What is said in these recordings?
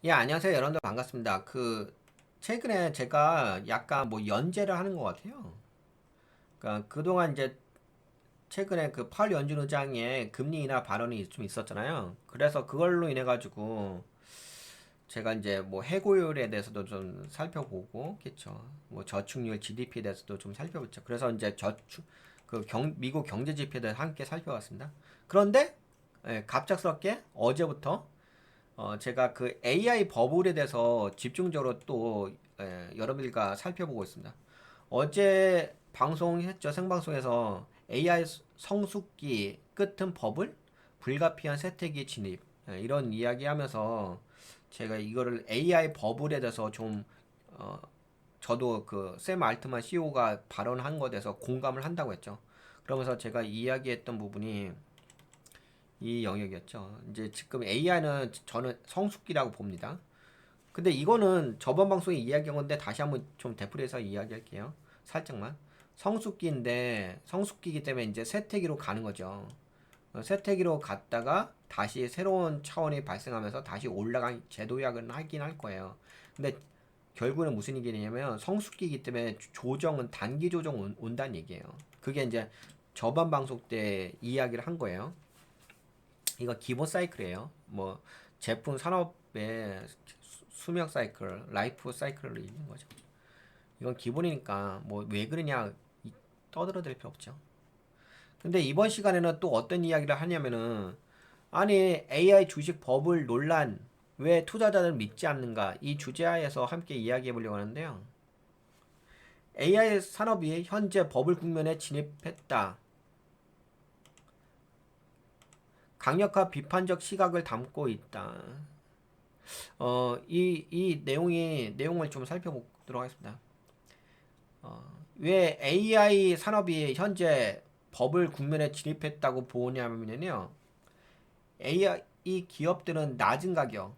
예, 안녕하세요. 여러분들 반갑습니다. 최근에 제가 약간 뭐 연재를 하는 것 같아요. 그러니까 그동안 이제 최근에 그 파월 연준 의장의 금리 인하 발언이 좀 있었잖아요. 그래서 그걸로 인해 가지고 제가 이제 뭐 해고율에 대해서도 좀 살펴보고, 겠죠. 뭐 저축률 GDP에 대해서도 좀 살펴보죠. 그래서 이제 미국 경제 지표에 대해서 함께 살펴봤습니다. 그런데 갑작스럽게 어제부터 제가 그 AI 버블에 대해서 집중적으로 또 여러분들과 살펴보고 있습니다. 어제 방송했죠. 생방송에서 AI 성숙기 끝은 버블, 불가피한 세태기 진입 이런 이야기하면서 제가 이거를 AI 버블에 대해서 좀 어, 저도 그 샘 알트만 CEO가 발언한 것에 대해서 공감을 한다고 했죠. 그러면서 제가 이야기했던 부분이 이 영역이었죠. 이제 지금 AI는 저는 성숙기라고 봅니다. 근데 이거는 저번 방송에 이야기한 건데 다시 한번 좀 되풀이해서 이야기할게요. 살짝만. 성숙기인데 성숙기이기 때문에 이제 쇠퇴기로 가는 거죠. 쇠퇴기로 갔다가 다시 새로운 차원이 발생하면서 다시 올라간 제도약은 하긴 할 거예요. 근데 결국은 무슨 얘기냐면 성숙기이기 때문에 조정은 단기 조정 온다는 얘기예요. 그게 이제 저번 방송 때 이야기를 한 거예요. 이거 기본 사이클이에요. 뭐 제품 산업의 수명 사이클, 라이프 사이클을 있는 거죠. 이건 기본이니까 뭐 왜 그러냐 떠들어댈 필요 없죠. 근데 이번 시간에는 또 어떤 이야기를 하냐면은 아니 AI 주식 버블 논란 왜 투자자들 믿지 않는가 이 주제하에서 함께 이야기해 보려고 하는데요. AI 산업이 현재 버블 국면에 진입했다. 강력한 비판적 시각을 담고 있다. 이 내용을 좀 살펴보도록 하겠습니다. 왜 AI 산업이 현재 버블 국면에 진입했다고 보냐면요. AI 기업들은 낮은 가격,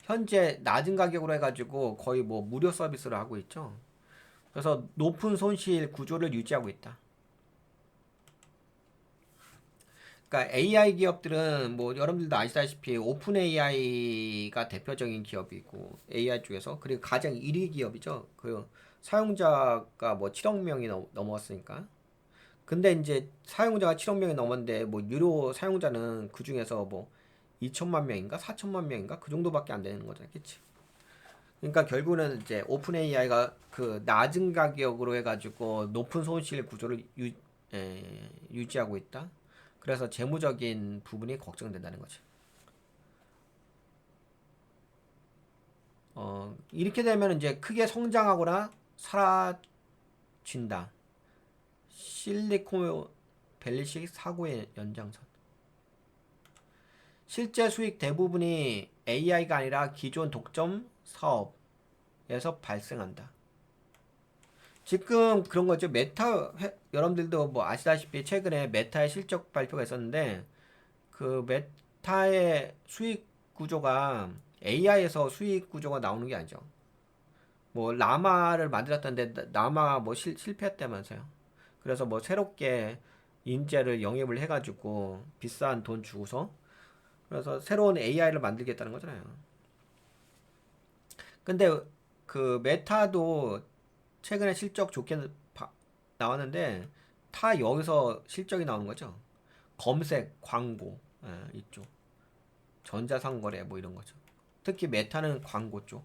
현재 낮은 가격으로 해가지고 거의 뭐 무료 서비스를 하고 있죠. 그래서 높은 손실 구조를 유지하고 있다. 그러니까 AI 기업들은 뭐 여러분들도 아시다시피 오픈 AI가 대표적인 기업이고 AI 쪽에서 그리고 가장 1위 기업이죠. 그 사용자가 뭐 7억 명이 넘었으니까. 근데 이제 사용자가 7억 명이 넘었는데 뭐 유료 사용자는 그 중에서 뭐 2천만 명인가 4천만 명인가 그 정도밖에 안 되는 거잖아, 그치? 그러니까 결국은 이제 오픈 AI가 그 낮은 가격으로 해가지고 높은 손실 구조를 유지하고 있다. 그래서 재무적인 부분이 걱정된다는 거죠. 이렇게 되면 이제 크게 성장하거나 사라진다. 실리콘밸리식 사고의 연장선. 실제 수익 대부분이 AI가 아니라 기존 독점 사업에서 발생한다. 지금 그런 거죠. 여러분들도 뭐 아시다시피 최근에 메타의 실적 발표가 있었는데 그 메타의 수익 구조가 AI에서 수익 구조가 나오는 게 아니죠. 뭐 라마를 만들었던데 라마 뭐 실패했다면서요. 그래서 뭐 새롭게 인재를 영입을 해가지고 비싼 돈 주고서 그래서 새로운 AI를 만들겠다는 거잖아요. 근데 그 메타도 최근에 실적 좋게 나왔는데 다 여기서 실적이 나오는 거죠. 검색, 광고 이쪽 전자상거래 뭐 이런 거죠. 특히 메타는 광고 쪽.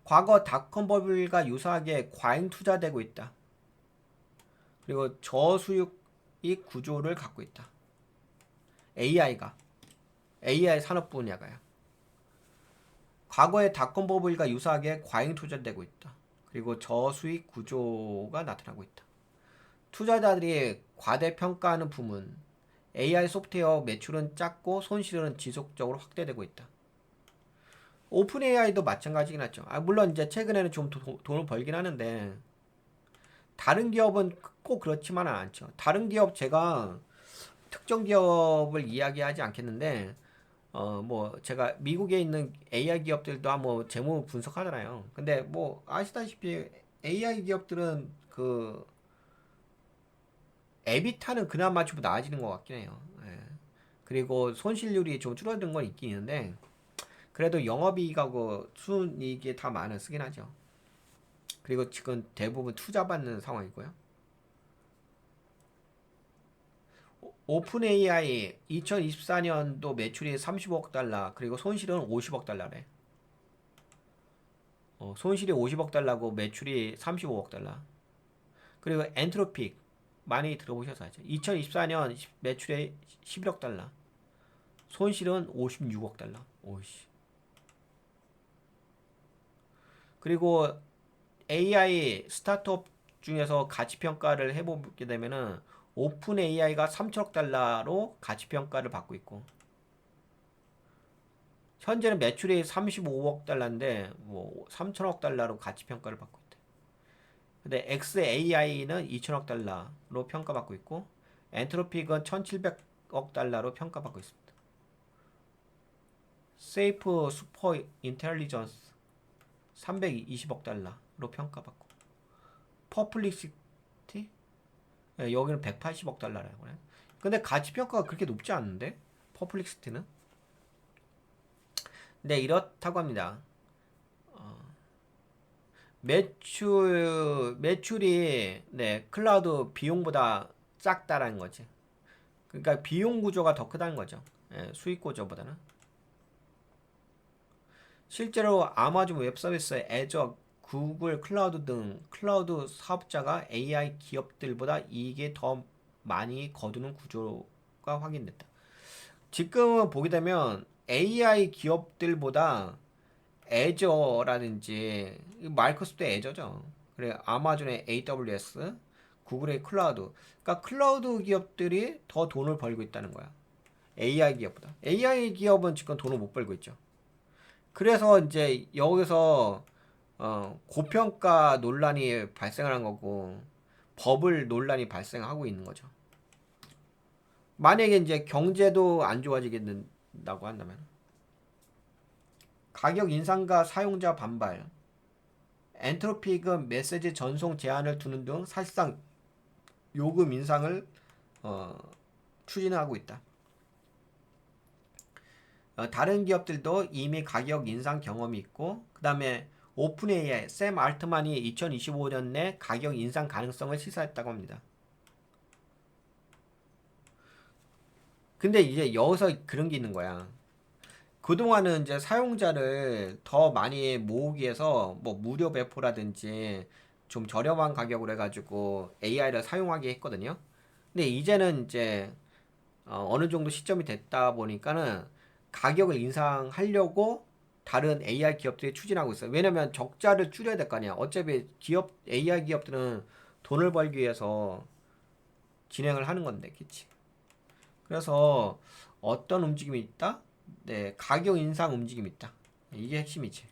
과거 닷컴 버블과 유사하게 과잉 투자되고 있다. 그리고 저수익 구조를 갖고 있다. AI가 AI 산업 분야가요. 과거의 닷컴 버블과 유사하게 과잉 투자되고 있다. 그리고 저수익 구조가 나타나고 있다. 투자자들이 과대평가하는 부문, AI 소프트웨어 매출은 작고 손실은 지속적으로 확대되고 있다. 오픈 AI도 마찬가지긴 하죠. 물론 이제 최근에는 좀 돈을 벌긴 하는데 다른 기업은 꼭 그렇지만은 않죠. 다른 기업 제가 특정 기업을 이야기하지 않겠는데 뭐 제가 미국에 있는 AI 기업들도 한번 재무 분석하잖아요. 근데 뭐 아시다시피 AI 기업들은 그 에비타는 그나마 좀 나아지는 것 같긴 해요. 예. 그리고 손실률이 좀 줄어든 건 있긴 있는데 그래도 영업이익하고 순이익이 다 많은 쓰긴 하죠. 그리고 지금 대부분 투자받는 상황이고요. 오픈 AI 2024년도 매출이 35억 달러, 그리고 손실은 50억 달러래. 손실이 50억 달러고 매출이 35억 달러. 그리고 엔트로픽 많이 들어보셔서 알죠. 2024년 매출이 11억 달러. 손실은 56억 달러. 오씨. 그리고 AI 스타트업 중에서 가치 평가를 해보게 되면은 오픈 AI가 3천억 달러로 가치 평가를 받고 있고, 현재는 매출이 35억 달러인데 뭐 3천억 달러로 가치 평가를 받고 있대. 근데 XAI는 2천억 달러로 평가받고 있고, 엔트로픽은 1,700억 달러로 평가받고 있습니다. 세이프 슈퍼 인텔리전스 320억 달러로 평가받고, 퍼플릭시티 여기는 180억 달러라고 해. 근데 가치 평가가 그렇게 높지 않은데 퍼플릭시티는. 네, 이렇다고 합니다. 매출이 네, 클라우드 비용보다 작다라는 거지. 그러니까 비용 구조가 더 크다는 거죠. 예, 수익 구조보다는. 실제로 아마존 웹서비스, 애저, 구글 클라우드 등 클라우드 사업자가 AI 기업들보다 이익이 더 많이 거두는 구조가 확인됐다. 지금은 보게 되면 AI 기업들보다 애저라든지 마이크로소프트 애저죠. 그래 아마존의 AWS, 구글의 클라우드. 그러니까 클라우드 기업들이 더 돈을 벌고 있다는 거야. AI 기업보다. AI 기업은 지금 돈을 못 벌고 있죠. 그래서 이제 여기서 고평가 논란이 발생한 거고, 버블 논란이 발생하고 있는 거죠. 만약에 이제 경제도 안 좋아지겠다고 한다면, 가격 인상과 사용자 반발, 엔트로픽은 메시지 전송 제한을 두는 등 사실상 요금 인상을 추진하고 있다. 다른 기업들도 이미 가격 인상 경험이 있고, 그 다음에 오픈 AI 샘 알트만이 2025년 내 가격 인상 가능성을 시사했다고 합니다. 근데 이제 여기서 그런 게 있는 거야. 그동안은 이제 사용자를 더 많이 모으기 위해서 뭐 무료 배포라든지 좀 저렴한 가격으로 해가지고 AI를 사용하게 했거든요. 근데 이제는 이제 어느 정도 시점이 됐다 보니까는 가격을 인상하려고 다른 AI 기업들이 추진하고 있어요. 왜냐면 적자를 줄여야 될 거 아니야. 어차피 기업, AI 기업들은 돈을 벌기 위해서 진행을 하는 건데, 그치? 그래서 어떤 움직임이 있다? 네, 가격 인상 움직임이 있다. 이게 핵심이지.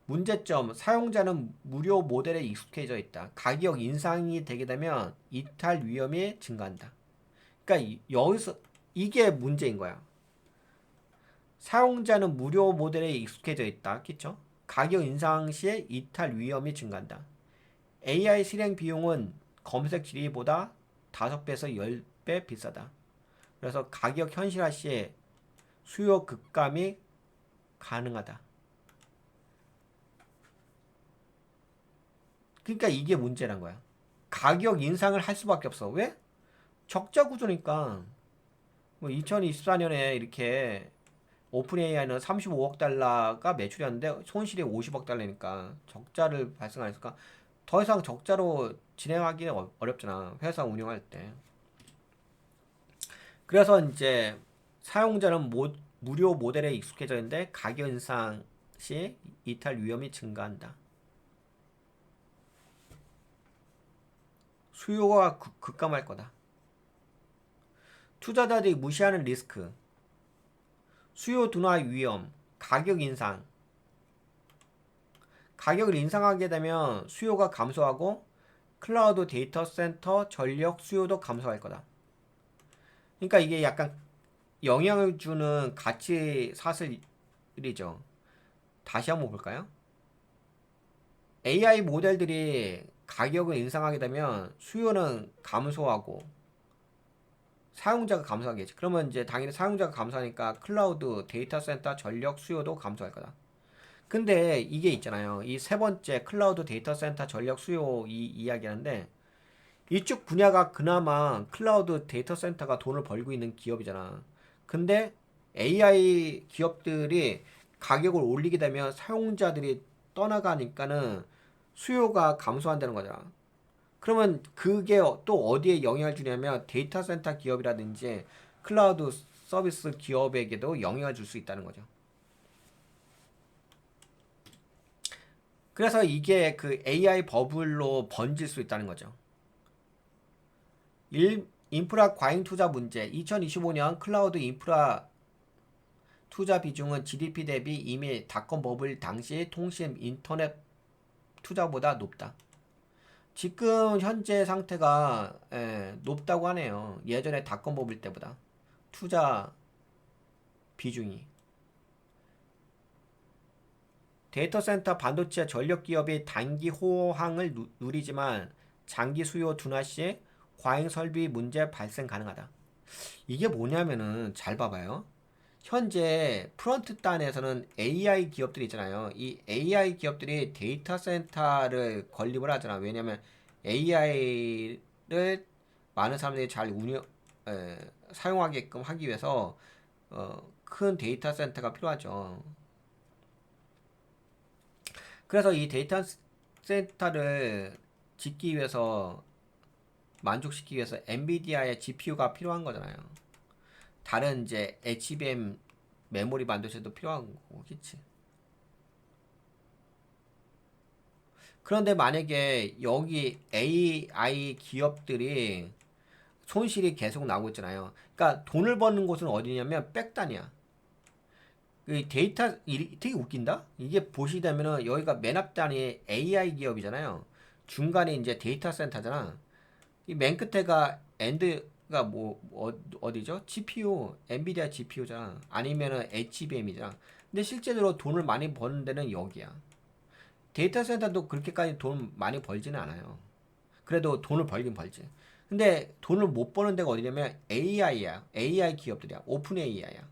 문제점, 사용자는 무료 모델에 익숙해져 있다. 가격 인상이 되게 되면 이탈 위험이 증가한다. 그러니까 여기서 이게 문제인 거야. 사용자는 무료 모델에 익숙해져 있다. 그쵸? 가격 인상 시에 이탈 위험이 증가한다. AI 실행 비용은 검색 질의보다 5배에서 10배 비싸다. 그래서 가격 현실화 시에 수요 급감이 가능하다. 그러니까 이게 문제란 거야. 가격 인상을 할 수밖에 없어. 왜? 적자 구조니까. 뭐 2024년에 이렇게 오픈 AI는 35억 달러가 매출이었는데 손실이 50억 달러니까 적자를 발생하니까 더 이상 적자로 진행하기는 어렵잖아. 회사 운영할 때. 그래서 이제 사용자는 무료 모델에 익숙해져 있는데 가격 인상 시 이탈 위험이 증가한다. 수요가 급감할 거다. 투자자들이 무시하는 리스크, 수요 둔화 위험, 가격 인상. 가격을 인상하게 되면 수요가 감소하고 클라우드 데이터 센터 전력 수요도 감소할 거다. 그러니까 이게 약간 영향을 주는 가치 사슬이죠. 다시 한번 볼까요? AI 모델들이 가격을 인상하게 되면 수요는 감소하고 사용자가 감소하겠지. 그러면 이제 당연히 사용자가 감소하니까 클라우드 데이터 센터 전력 수요도 감소할 거다. 근데 이게 있잖아요. 이 세 번째 클라우드 데이터 센터 전력 수요 이 이야기하는데 이쪽 분야가 그나마 클라우드 데이터 센터가 돈을 벌고 있는 기업이잖아. 근데 AI 기업들이 가격을 올리게 되면 사용자들이 떠나가니까는 수요가 감소한다는 거잖아. 그러면 그게 또 어디에 영향을 주냐면 데이터 센터 기업이라든지 클라우드 서비스 기업에게도 영향을 줄 수 있다는 거죠. 그래서 이게 그 AI 버블로 번질 수 있다는 거죠. 인프라 과잉 투자 문제. 2025년 클라우드 인프라 투자 비중은 GDP 대비 이미 닷컴 버블 당시 통신 인터넷 투자보다 높다. 지금 현재 상태가 높다고 하네요. 예전에 닷컴 버블 때보다 투자 비중이. 데이터 센터 반도체 전력 기업이 단기 호황을 누리지만 장기 수요 둔화 시 과잉 설비 문제 발생 가능하다. 이게 뭐냐면은 잘 봐봐요. 현재 프런트 단에서는 AI 기업들이 있잖아요. 이 AI 기업들이 데이터 센터를 건립을 하잖아. 왜냐면 AI를 많은 사람들이 잘 사용하게끔 하기 위해서 큰 데이터 센터가 필요하죠. 그래서 이 데이터 센터를 짓기 위해서 만족시키기 위해서 엔비디아의 GPU가 필요한 거잖아요. 다른 이제 HBM 메모리 반도체도 필요한 거겠지. 그런데 만약에 여기 AI 기업들이 손실이 계속 나오고 있잖아요. 그러니까 돈을 버는 곳은 어디냐면 백단이야. 이 데이터 되게 웃긴다. 이게 보시다면은 여기가 맨 앞단이 AI 기업이잖아요. 중간에 이제 데이터 센터잖아. 이 맨 끝에가 엔드가 뭐 어디죠? GPU, 엔비디아 GPU잖아. 아니면은 HBM이잖아. 근데 실제로 돈을 많이 버는 데는 여기야. 데이터 센터도 그렇게까지 돈 많이 벌지는 않아요. 그래도 돈을 벌긴 벌지. 근데 돈을 못 버는 데가 어디냐면 AI야. AI 기업들이야. 오픈 AI야.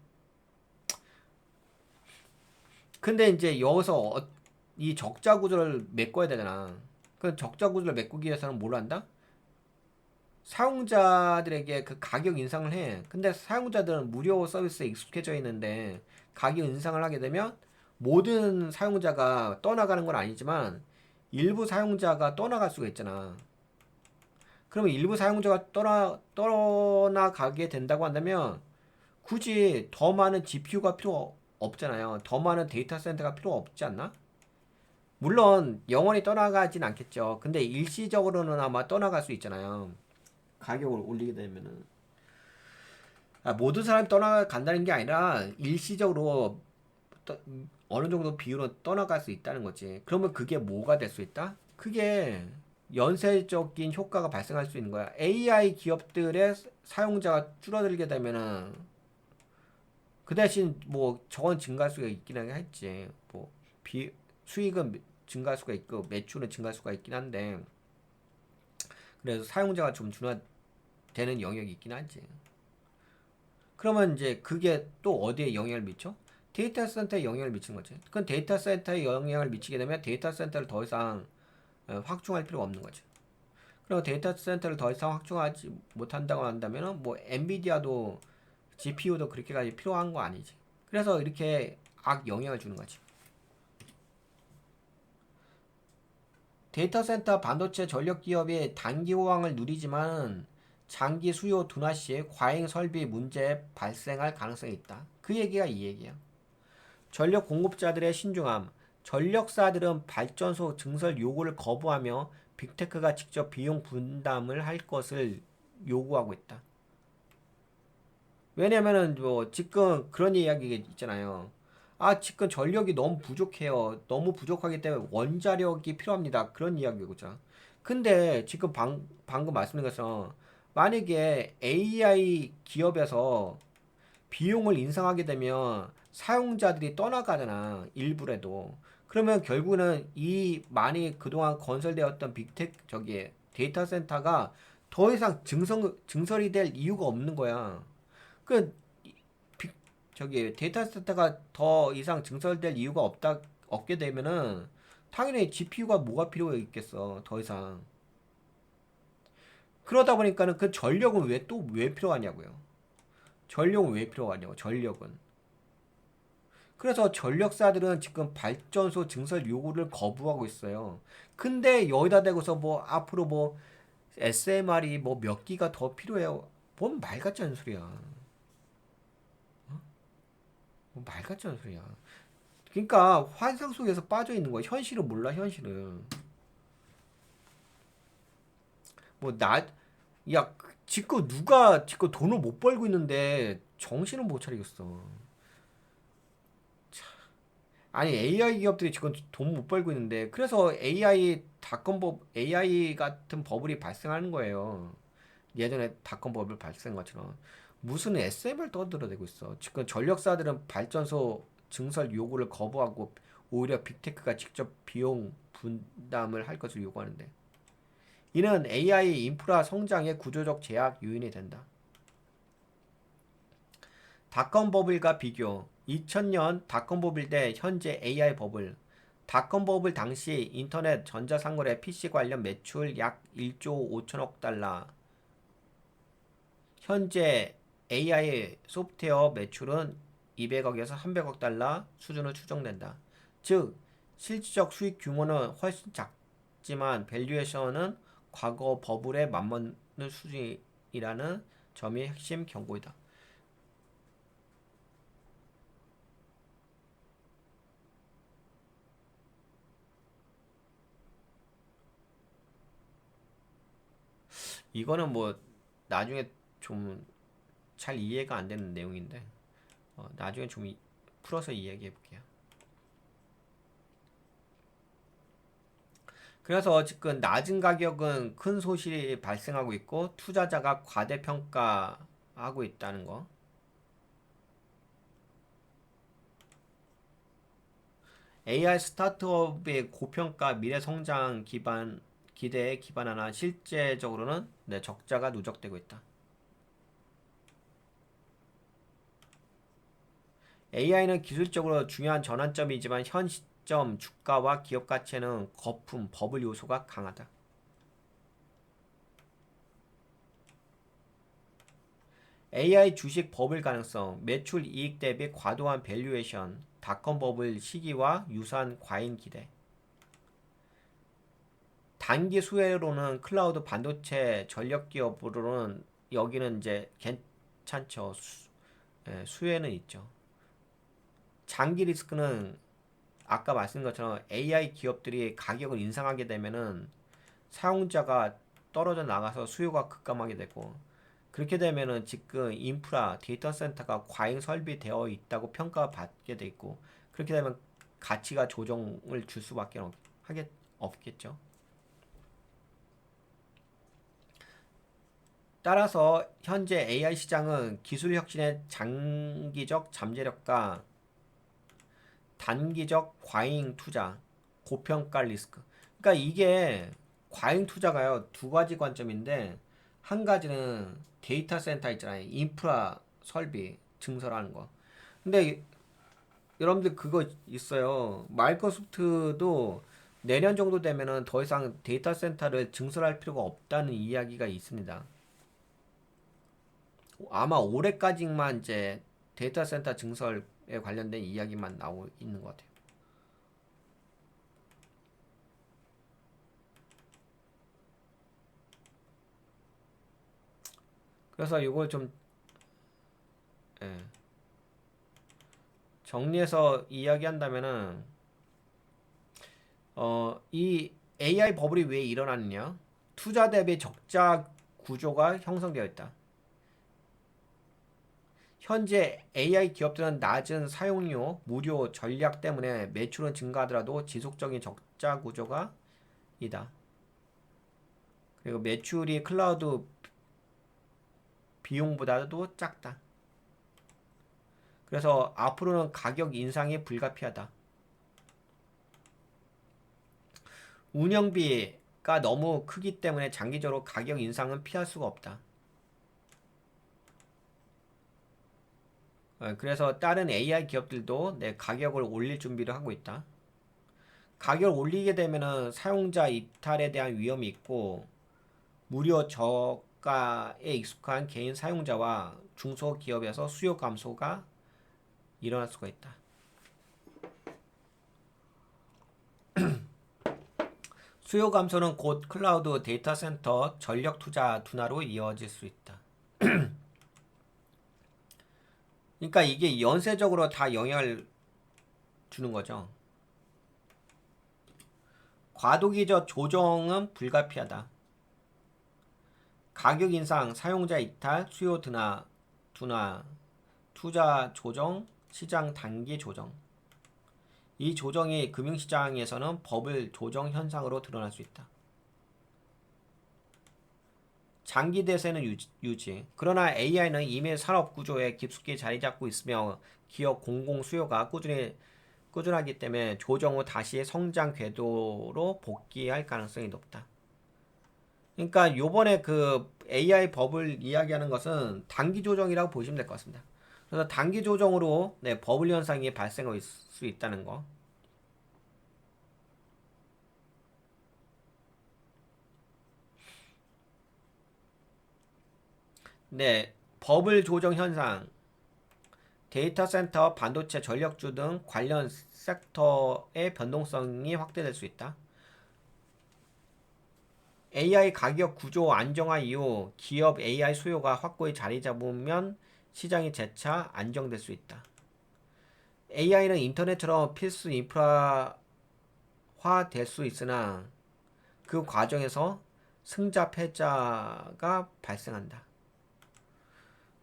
근데 이제 여기서 이 적자 구조를 메꿔야 되잖아. 그 적자 구조를 메꾸기 위해서는 뭘 한다? 사용자들에게 그 가격 인상을 해. 근데 사용자들은 무료 서비스에 익숙해져 있는데 가격 인상을 하게 되면 모든 사용자가 떠나가는 건 아니지만 일부 사용자가 떠나갈 수가 있잖아. 그러면 일부 사용자가 떠나가게 된다고 한다면 굳이 더 많은 GPU가 필요 없잖아요. 더 많은 데이터 센터가 필요 없지 않나? 물론 영원히 떠나가진 않겠죠. 근데 일시적으로는 아마 떠나갈 수 있잖아요. 가격을 올리게 되면은. 모든 사람이 떠나간다는 게 아니라 일시적으로 떠- 어느 정도 비율은 떠나갈 수 있다는 거지. 그러면 그게 뭐가 될 수 있다? 그게 연쇄적인 효과가 발생할 수 있는 거야. AI 기업들의 사용자가 줄어들게 되면은 그 대신 뭐 저건 증가할 수가 있긴 했지. 뭐 수익은 증가할 수가 있고 매출은 증가할 수가 있긴 한데 그래서 사용자가 좀 준화되는 영역이 있긴 하지. 그러면 이제 그게 또 어디에 영향을 미쳐? 데이터 센터에 영향을 미치는 거지. 그건 데이터 센터에 영향을 미치게 되면 데이터 센터를 더 이상 확충할 필요가 없는 거지. 그리고 데이터 센터를 더 이상 확충하지 못한다고 한다면 뭐 엔비디아도 GPU도 그렇게까지 필요한 거 아니지. 그래서 이렇게 악 영향을 주는 거지. 데이터 센터 반도체 전력 기업이 단기 호황을 누리지만 장기 수요 둔화 시 과잉 설비 문제 발생할 가능성이 있다. 그 얘기가 이 얘기야. 전력 공급자들의 신중함. 전력사들은 발전소 증설 요구를 거부하며 빅테크가 직접 비용 분담을 할 것을 요구하고 있다. 왜냐면은 뭐 지금 그런 이야기 있잖아요. 지금 전력이 너무 부족해요. 너무 부족하기 때문에 원자력이 필요합니다. 그런 이야기고죠. 근데 지금 방금 말씀드린 것처럼 만약에 AI 기업에서 비용을 인상하게 되면 사용자들이 떠나가잖아. 일부라도. 그러면 결국은 이 많이 그동안 건설되었던 빅텍 저기 데이터 센터가 더 이상 증설이 될 이유가 없는 거야. 그 저기 데이터 센터가 더 이상 증설될 이유가 없게 되면은 당연히 GPU가 뭐가 필요가 있겠어. 더 이상. 그러다 보니까는 그 전력은 왜 필요하냐고요. 전력은 왜 필요하냐고. 전력은. 그래서 전력사들은 지금 발전소 증설 요구를 거부하고 있어요. 근데 여기다 대고서 뭐 앞으로 뭐 SMR이 뭐 몇 기가 더 필요해요. 뭔 말 같지 않은 소리야. 뭐 말 같지 않은 소리야. 그러니까 환상 속에서 빠져 있는 거야. 현실을 몰라, 현실을. 뭐 야, 지금 돈을 못 벌고 있는데 정신을 못 차리겠어. 아니 AI 기업들이 지금 돈 못 벌고 있는데 그래서 AI 같은 버블이 발생하는 거예요. 예전에 닷컴 버블 발생한 것처럼 무슨 SM을 떠들어대고 있어. 지금 전력사들은 발전소 증설 요구를 거부하고 오히려 빅테크가 직접 비용 분담을 할 것을 요구하는데 이는 AI 인프라 성장의 구조적 제약 요인이 된다. 닷컴 버블과 비교 2000년 닷컴 버블 대 현재 AI 버블 닷컴 버블 당시 인터넷 전자상거래 PC 관련 매출 약 1조 5천억 달러 현재 AI 소프트웨어 매출은 200억에서 300억 달러 수준으로 추정된다. 즉 실질적 수익 규모는 훨씬 작지만 밸류에이션은 과거 버블에 맞먹는 수준이라는 점이 핵심 경고이다. 이거는 뭐 나중에 좀 잘 이해가 안 되는 내용인데 나중에 좀 풀어서 이야기해 볼게요. 그래서 지금 낮은 가격은 큰 손실이 발생하고 있고 투자자가 과대평가하고 있다는 거. AI 스타트업의 고평가 미래 성장 기대에 기반하나 실제적으로는 적자가 누적되고 있다. AI는 기술적으로 중요한 전환점이지만 현 시점 주가와 기업 가치에는 거품, 버블 요소가 강하다. AI 주식 버블 가능성, 매출 이익 대비 과도한 밸류에이션, 닷컴 버블 시기와 유사한 과잉 기대. 단기 수혜로는 클라우드 반도체 전력 기업으로는 여기는 이제 괜찮죠. 수혜는 있죠. 장기 리스크는 아까 말씀드린 것처럼 AI 기업들이 가격을 인상하게 되면은 사용자가 떨어져 나가서 수요가 급감하게 되고 그렇게 되면은 지금 인프라 데이터 센터가 과잉 설비되어 있다고 평가받게 돼 있고 그렇게 되면 가치가 조정을 줄 수밖에 없겠죠. 따라서 현재 AI 시장은 기술 혁신의 장기적 잠재력과 단기적 과잉 투자, 고평가 리스크. 그러니까 이게 과잉 투자가요 두 가지 관점인데 한 가지는 데이터 센터 있잖아요. 인프라 설비 증설하는 거. 근데 여러분들 그거 있어요. 마이크로소프트도 내년 정도 되면은 더 이상 데이터 센터를 증설할 필요가 없다는 이야기가 있습니다. 아마 올해까지만 이제 데이터 센터 증설에 관련된 이야기만 나오고 있는 것 같아요. 그래서 이걸 좀 예, 정리해서 이야기한다면은 이 AI 버블이 왜 일어났느냐? 투자 대비 적자 구조가 형성되어 있다. 현재 AI 기업들은 낮은 사용료, 무료 전략 때문에 매출은 증가하더라도 지속적인 적자 구조가 이다. 그리고 매출이 클라우드 비용보다도 작다. 그래서 앞으로는 가격 인상이 불가피하다. 운영비 너무 크기 때문에 장기적으로 가격 인상은 피할 수가 없다. 그래서 다른 AI 기업들도 내 가격을 올릴 준비를 하고 있다. 가격을 올리게 되면은 사용자 이탈에 대한 위험이 있고 무료 저가에 익숙한 개인 사용자와 중소기업에서 수요 감소가 일어날 수가 있다. 수요 감소는 곧 클라우드 데이터 센터 전력 투자 둔화로 이어질 수 있다. 그러니까 이게 연쇄적으로 다 영향을 주는 거죠. 과도기적 조정은 불가피하다. 가격 인상, 사용자 이탈, 수요 둔화, 투자 조정, 시장 단기 조정. 이 조정이 금융시장에서는 버블 조정 현상으로 드러날 수 있다. 장기 대세는 유지. 그러나 AI는 이미 산업 구조에 깊숙이 자리 잡고 있으며 기업 공공 수요가 꾸준하기 때문에 조정 후 다시 성장 궤도로 복귀할 가능성이 높다. 그러니까 요번에 그 AI 버블 이야기하는 것은 단기 조정이라고 보시면 될 것 같습니다. 그래서 단기 조정으로 버블 현상이 발생할 수 있다는 거. 네, 버블 조정 현상, 데이터 센터, 반도체, 전력주 등 관련 섹터의 변동성이 확대될 수 있다. AI 가격 구조 안정화 이후 기업 AI 수요가 확고히 자리 잡으면 시장이 재차 안정될 수 있다. AI는 인터넷처럼 필수 인프라화 될 수 있으나 그 과정에서 승자 패자가 발생한다.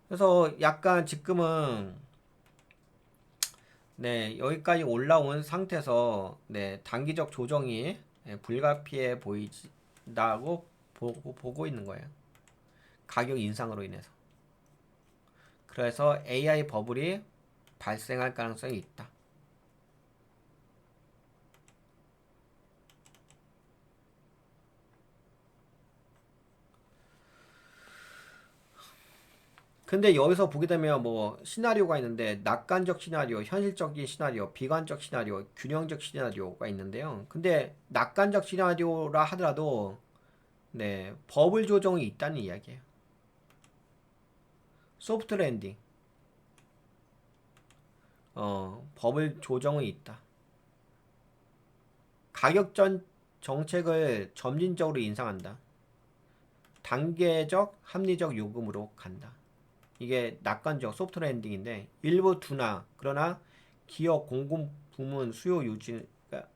그래서 약간 지금은 여기까지 올라온 상태에서 단기적 조정이 불가피해 보인다고 보고 있는 거예요. 가격 인상으로 인해서. 그래서 AI 버블이 발생할 가능성이 있다. 근데 여기서 보게 되면 뭐 시나리오가 있는데 낙관적 시나리오, 현실적인 시나리오, 비관적 시나리오, 균형적 시나리오가 있는데요. 근데 낙관적 시나리오라 하더라도 버블 조정이 있다는 이야기예요. 소프트 랜딩. 버블 조정이 있다. 가격 정책을 점진적으로 인상한다. 단계적 합리적 요금으로 간다. 이게 낙관적 소프트 랜딩인데 일부 둔화 그러나 기업 공공 부문 수요 유지가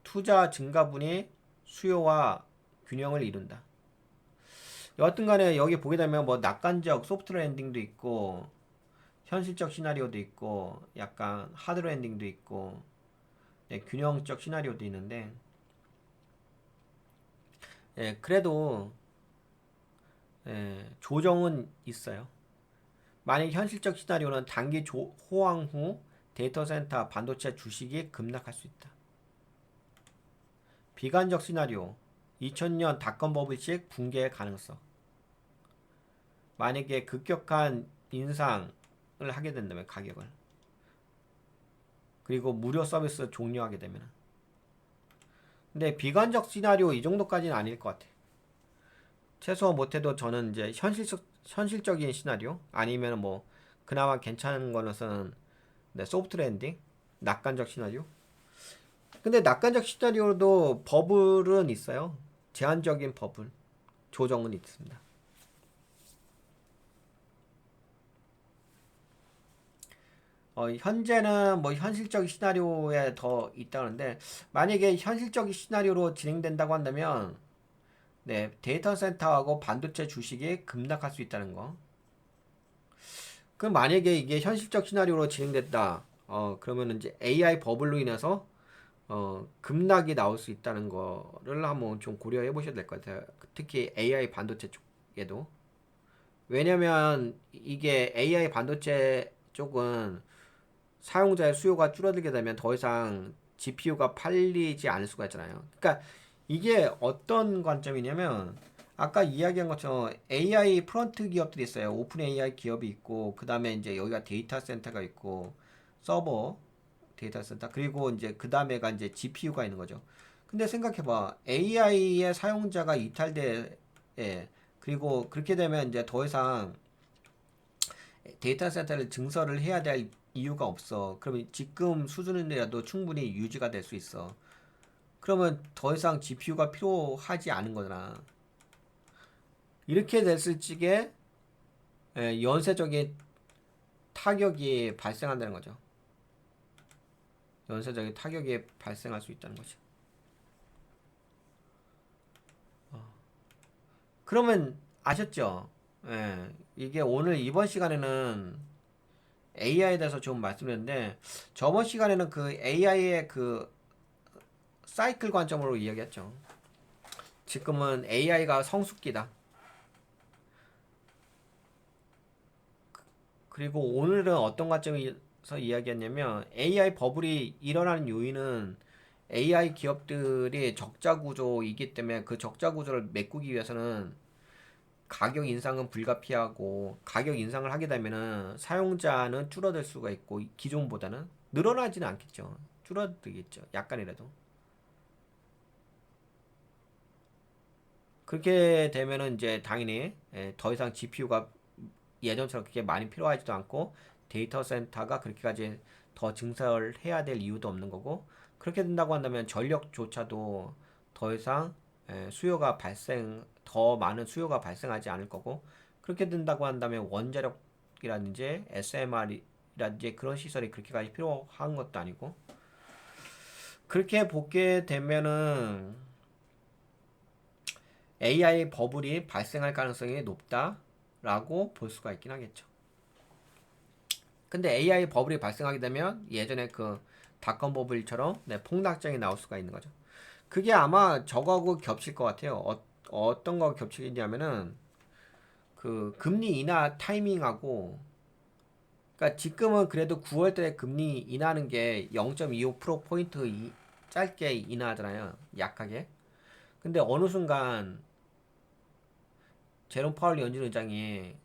투자 증가분이 수요와 균형을 이룬다. 여하튼간에 여기 보게 되면 뭐 낙관적 소프트 랜딩도 있고 현실적 시나리오도 있고 약간 하드 랜딩도 있고 균형적 시나리오도 있는데 그래도 조정은 있어요. 만약 현실적 시나리오는 단기 호황 후 데이터 센터 반도체 주식이 급락할 수 있다. 비관적 시나리오 2000년 닷컴 버블식 붕괴의 가능성. 만약에 급격한 인상을 하게 된다면 가격을 그리고 무료 서비스 종료하게 되면 근데 비관적 시나리오 이 정도까지는 아닐 것 같아. 최소 못해도 저는 이제 현실적인 시나리오 아니면 뭐 그나마 괜찮은 거는 소프트 랜딩 낙관적 시나리오. 근데 낙관적 시나리오도 버블은 있어요. 제한적인 버블 조정은 있습니다. 현재는 뭐 현실적 시나리오에 더 있다는데 만약에 현실적 시나리오로 진행된다고 한다면 데이터 센터하고 반도체 주식이 급락할 수 있다는 거. 그럼 만약에 이게 현실적 시나리오로 진행됐다. 그러면 이제 AI 버블로 인해서 급락이 나올 수 있다는 거를 한번 좀 고려해 보셔야 될 것 같아요. 특히 AI 반도체 쪽에도. 왜냐면 이게 AI 반도체 쪽은 사용자의 수요가 줄어들게 되면 더 이상 GPU가 팔리지 않을 수가 있잖아요. 그러니까 이게 어떤 관점이냐면 아까 이야기한 것처럼 AI 프론트 기업들이 있어요. 오픈 AI 기업이 있고 그 다음에 이제 여기가 데이터 센터가 있고 서버 데이터 센터 그리고 이제 그 다음에가 이제 GPU가 있는 거죠. 근데 생각해봐. AI의 사용자가 이탈돼 그리고 그렇게 되면 이제 더 이상 데이터 센터를 증설을 해야 될 이유가 없어. 그러면 지금 수준이라도 충분히 유지가 될 수 있어. 그러면 더 이상 GPU가 필요하지 않은 거잖아. 이렇게 됐을 적에 연쇄적인 타격이 발생한다는 거죠. 연쇄적인 타격이 발생할 수 있다는 거지. 그러면 아셨죠? 이게 오늘 이번 시간에는 AI에 대해서 좀 말씀드렸는데 저번 시간에는 그 AI의 그 사이클 관점으로 이야기했죠. 지금은 AI가 성숙기다. 그리고 오늘은 어떤 관점에서 이야기했냐면 AI 버블이 일어나는 요인은 AI 기업들이 적자 구조이기 때문에 그 적자 구조를 메꾸기 위해서는 가격 인상은 불가피하고 가격 인상을 하게 되면은 사용자는 줄어들 수가 있고 기존보다는 늘어나지는 않겠죠. 줄어들겠죠. 약간이라도. 그렇게 되면은 이제 당연히 더 이상 GPU가 예전처럼 그렇게 많이 필요하지도 않고 데이터 센터가 그렇게까지 더 증설해야 될 이유도 없는 거고 그렇게 된다고 한다면 전력조차도 더 이상 더 많은 수요가 발생하지 않을 거고 그렇게 된다고 한다면 원자력이라든지 SMR이라든지 그런 시설이 그렇게까지 필요한 것도 아니고 그렇게 보게 되면은 AI 버블이 발생할 가능성이 높다라고 볼 수가 있긴 하겠죠. 근데 AI 버블이 발생하게 되면 예전에 그 닷컴 버블처럼 폭락장이 나올 수가 있는 거죠. 그게 아마 저거하고 겹칠 것 같아요. 어떤 거 겹치냐면은 그 금리 인하 타이밍하고 그러니까 지금은 그래도 9월 달에 금리 인하하는 게 0.25%포인트 짧게 인하하잖아요. 약하게. 근데 어느 순간 제롬 파월 연준 의장이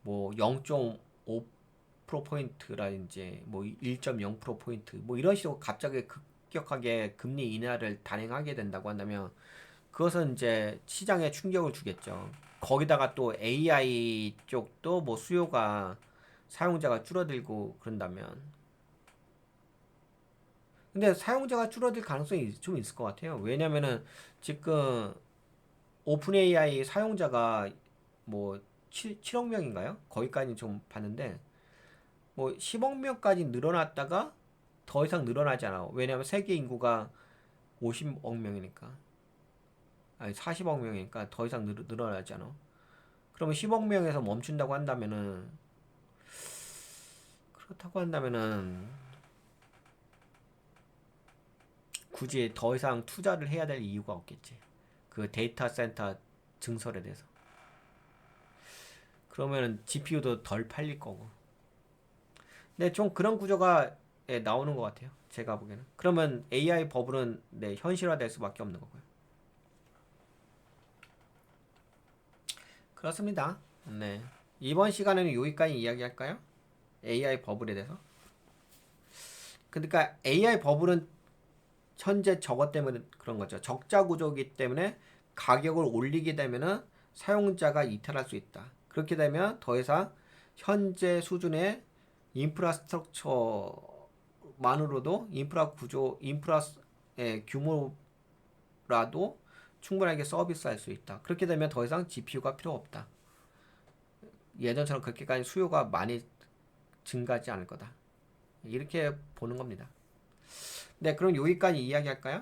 뭐 0.5%포인트라든지 뭐 1.0%포인트 뭐 이런 식으로 갑자기 급격하게 금리 인하를 단행하게 된다고 한다면 그것은 이제 시장에 충격을 주겠죠. 거기다가 또 AI 쪽도 뭐 수요가 사용자가 줄어들고 그런다면 근데 사용자가 줄어들 가능성이 좀 있을 것 같아요. 왜냐면은 지금 오픈 AI 사용자가 뭐 7억 명인가요? 거기까지 좀 봤는데 뭐 10억 명까지 늘어났다가 더 이상 늘어나지 않아. 왜냐면 세계 인구가 50억 명이니까. 아니 40억 명이니까 더 이상 늘어나지 않아. 그러면 10억 명에서 멈춘다고 한다면은 그렇다고 한다면은 굳이 더 이상 투자를 해야 될 이유가 없겠지. 그 데이터 센터 증설에 대해서. 그러면은 GPU도 덜 팔릴 거고. 근데 좀 그런 구조가 나오는 것 같아요. 제가 보기에는. 그러면 AI 버블은 현실화될 수밖에 없는 거고요. 그렇습니다. 네. 이번 시간에는 여기까지 이야기할까요? AI 버블에 대해서. 그러니까 AI 버블은 현재 저것 때문에 그런 거죠. 적자 구조이기 때문에 가격을 올리게 되면은 사용자가 이탈할 수 있다. 그렇게 되면 더 이상 현재 수준의 인프라스트럭처만으로도 인프라의 규모라도 충분하게 서비스할 수 있다. 그렇게 되면 더 이상 GPU가 필요 없다. 예전처럼 그렇게까지 수요가 많이 증가하지 않을 거다. 이렇게 보는 겁니다. 네, 그럼 여기까지 이야기할까요?